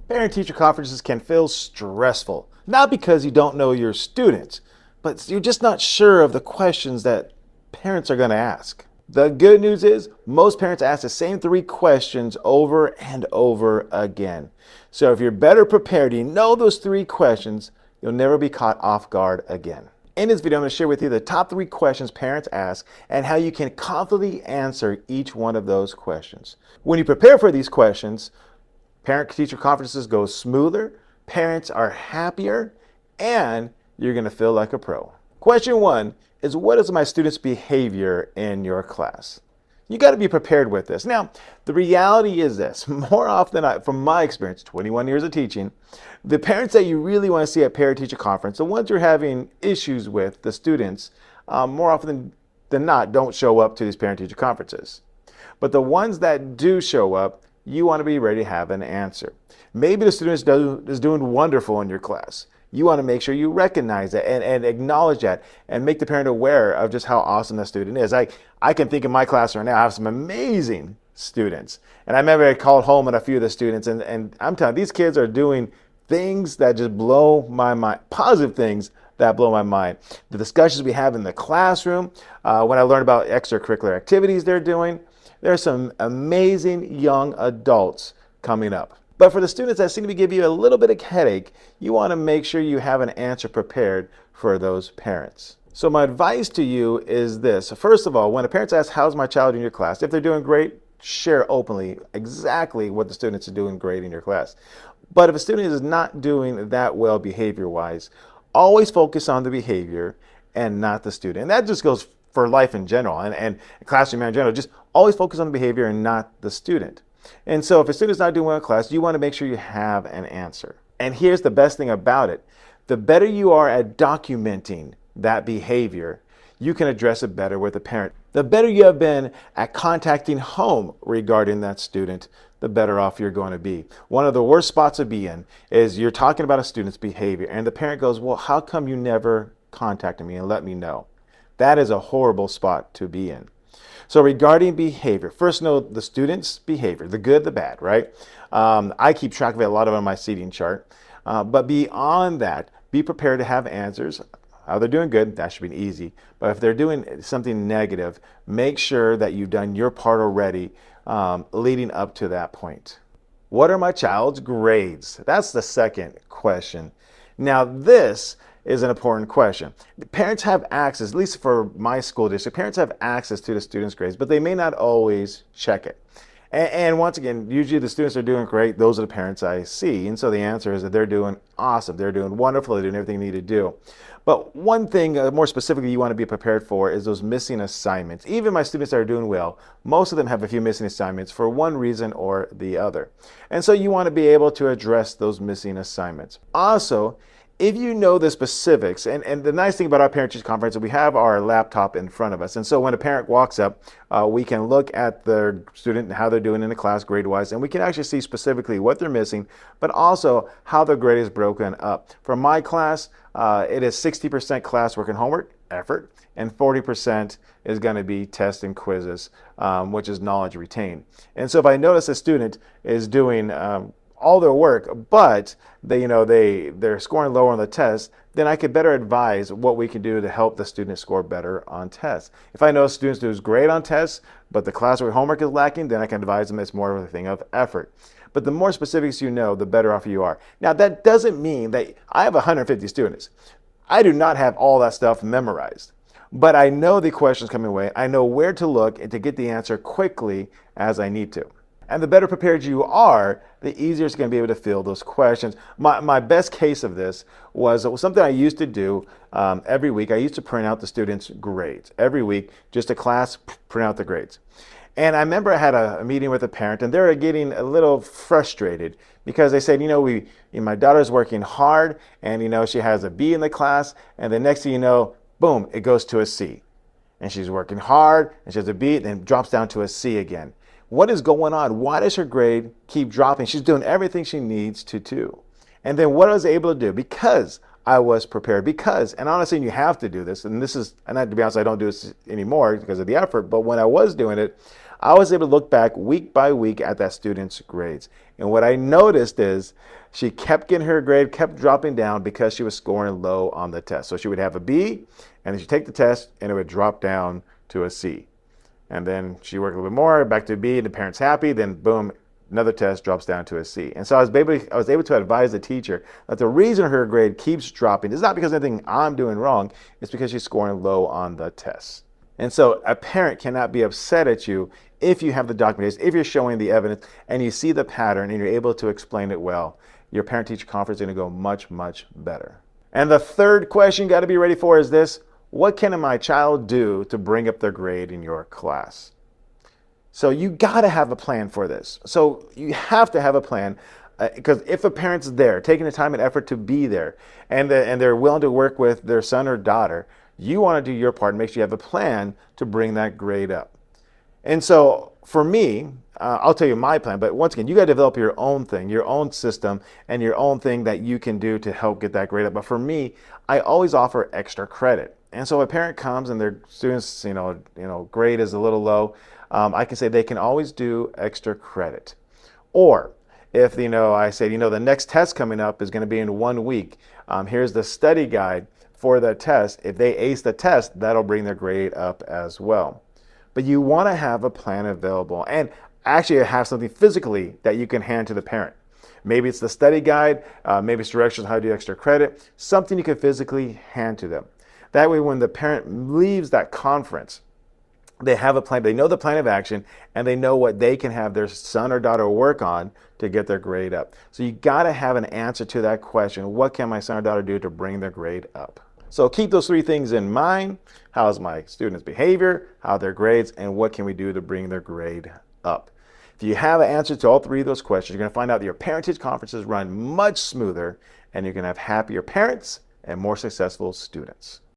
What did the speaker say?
Parent-teacher conferences can feel stressful, not because you don't know your students, but you're just not sure of the questions that parents are going to ask. The good news is most parents ask the same three questions over and over again. So if you're better prepared, you know those three questions, you'll never be caught off guard again. In this video, I'm going to share with you the top three questions parents ask and how you can confidently answer each one of those questions. When you prepare for these questions, parent-teacher conferences go smoother, parents are happier, and you're going to feel like a pro. Question one is, what is my student's behavior in your class? You got to be prepared with this. Now, the reality is this. More often, from my experience, 21 years of teaching, the parents that you really want to see at parent-teacher conference, the ones you're having issues with, the students, more often than not, don't show up to these parent-teacher conferences. But the ones that do show up, you want to be ready to have an answer. Maybe the student is doing wonderful in your class. You want to make sure you recognize that and acknowledge that and make the parent aware of just how awesome that student is. I can think in my class right now, I have some amazing students. And I remember I called home at a few of the students, and I'm telling you, these kids are doing things that just blow my mind, positive things that blow my mind. The discussions we have in the classroom, when I learn about extracurricular activities they're doing, there's some amazing young adults coming up. But for the students that seem to be giving you a little bit of headache, you want to make sure you have an answer prepared for those parents. So my advice to you is this. First of all, when a parent asks, how's my child in your class? If they're doing great, share openly exactly what the students are doing great in your class. But if a student is not doing that well behavior-wise, always focus on the behavior and not the student. And that just goes for life in general and classroom in general. Just always focus on the behavior and not the student. And so if a student's not doing well in class, you want to make sure you have an answer. And here's the best thing about it. The better you are at documenting that behavior, you can address it better with the parent. The better you have been at contacting home regarding that student, the better off you're going to be. One of the worst spots to be in is you're talking about a student's behavior and the parent goes, well, how come you never contacted me and let me know? That is a horrible spot to be in. So regarding behavior, first know the student's behavior, the good, the bad, right? I keep track of it a lot of it on my seating chart. But beyond that, be prepared to have answers. How they're doing good, that should be easy. But if they're doing something negative, make sure that you've done your part already leading up to that point. What are my child's grades? That's the second question. Now this is an important question. Parents have access, at least for my school district, parents have access to the students' grades, but they may not always check it. And once again, usually the students are doing great. Those are the parents I see. And so the answer is that they're doing awesome. They're doing wonderful. They're doing everything they need to do. But one thing more specifically you want to be prepared for is those missing assignments. Even my students that are doing well, most of them have a few missing assignments for one reason or the other. And so you want to be able to address those missing assignments. Also, if you know the specifics, and the nice thing about our parent-teacher conference is we have our laptop in front of us. And so when a parent walks up, we can look at their student and how they're doing in the class grade-wise, and we can actually see specifically what they're missing, but also how their grade is broken up. For my class, it is 60% classwork and homework, effort, and 40% is going to be tests and quizzes, which is knowledge retained. And so if I notice a student is doing all their work, but they're scoring lower on the test, then I could better advise what we can do to help the student score better on tests. If I know students do great on tests, but the classwork homework is lacking, then I can advise them it's more of a thing of effort. But the more specifics you know, the better off you are. Now that doesn't mean that I have 150 students. I do not have all that stuff memorized. But I know the questions coming away. I know where to look and to get the answer quickly as I need to. And the better prepared you are, the easier it's going to be able to fill those questions. My best case of this was something I used to do every week. I used to print out the students' grades. Every week, just a class, print out the grades. And I remember I had a meeting with a parent, and they were getting a little frustrated because they said, my daughter's working hard, and she has a B in the class, and the next thing you know, boom, it goes to a C. And she's working hard, and she has a B, then it drops down to a C again. What is going on? Why does her grade keep dropping? She's doing everything she needs to do. And then what I was able to do, because I was prepared, and honestly, you have to do this, and to be honest, I don't do this anymore because of the effort, but when I was doing it, I was able to look back week by week at that student's grades. And what I noticed is she kept getting her grade, kept dropping down because she was scoring low on the test. So she would have a B, and then she'd take the test, and it would drop down to a C. And then she worked a little bit more, back to a B, and the parent's happy, then boom, another test drops down to a C. And so I was able to advise the teacher that the reason her grade keeps dropping is not because of anything I'm doing wrong, it's because she's scoring low on the tests. And so a parent cannot be upset at you if you have the documentation, if you're showing the evidence and you see the pattern and you're able to explain it well. Your parent-teacher conference is going to go much, much better. And the third question you got to be ready for is this: what can my child do to bring up their grade in your class? So you got to have a plan for this. So you have to have a plan, because if a parent's there, taking the time and effort to be there, and they're willing to work with their son or daughter, you want to do your part and make sure you have a plan to bring that grade up. And so for me, I'll tell you my plan, but once again, you got to develop your own thing, your own system, and your own thing that you can do to help get that grade up. But for me, I always offer extra credit. And so if a parent comes and their student's grade is a little low, I can say they can always do extra credit. Or if I say the next test coming up is going to be in 1 week, here's the study guide for the test. If they ace the test, that'll bring their grade up as well. But you want to have a plan available and actually have something physically that you can hand to the parent. Maybe it's the study guide, maybe it's directions on how to do extra credit, something you can physically hand to them. That way when the parent leaves that conference, they have a plan, they know the plan of action, and they know what they can have their son or daughter work on to get their grade up. So you got to have an answer to that question: what can my son or daughter do to bring their grade up? So keep those 3 things in mind. How's my students' behavior? How are their grades? And what can we do to bring their grade up? If you have an answer to all 3 of those questions, you're going to find out that your parent-teacher conferences run much smoother, and you're going to have happier parents and more successful students.